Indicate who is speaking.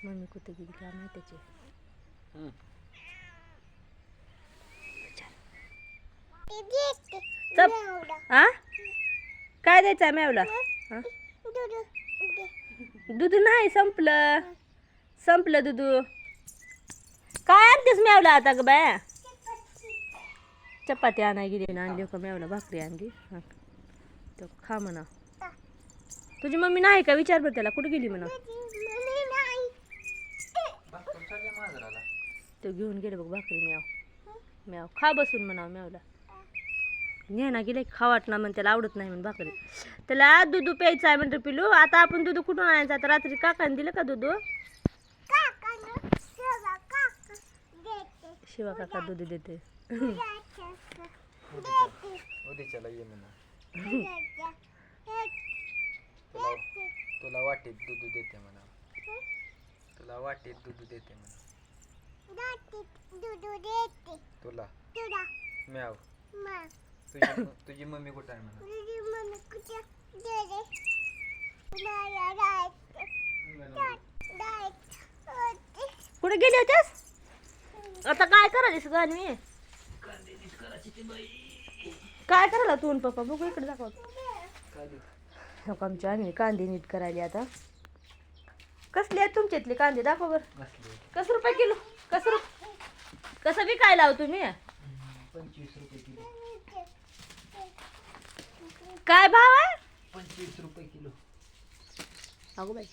Speaker 1: Mummy कुठे गेली काय माहिती त्याची. आ काय द्यायचं मॅवला? दूध नाही, संपलं संपलं दूध. काय आणतेस मॅवला आता ग बाया? चपाती आणाय गेली ना, आणली का मॅवला भाकरी आणली. तो खा म्हणा. तुझी मम्मी नाही का विचार बरं त्याला, कुठे गेली म्हणा. तो घेऊन गेले बघ भाकरी. म्याव म्याव खा बसून म्हणावं मॅवला. नेना गेले खा वाटणार म्हण, त्याला आवडत नाही म्हण भाकरी. त्याला दूध प्यायचं आहे म्हणतो पिलू. आता आपण दूध कुठून आणायचं? आता रात्री काकाने दिलं का दूध? शिवा काका दूध देते.
Speaker 2: उद्याच्याला ये म्हणा. तुला वाटीत दूध देते म्हणा. तुला वाटीत दूध देते म्हणा. तुला म्याव. तुझी मम्मी कुठं आहे म्हणा.
Speaker 1: कुठे गेली होतीस? आता काय करायलीस गाणी? काय करायला तू आणि पप्पा? बघू इकडे दाखव. आमच्या आम्ही कांदे नीट करायले आता. कसले आहेत तुमच्यातले कांदे? दाखव बरं. कसं रुपये किलो? कसं विकायला हो तुम्ही?
Speaker 2: 25 रुपये किलो.
Speaker 1: काय भाव आहे?
Speaker 2: 25 रुपये किलो.
Speaker 1: अगो बाई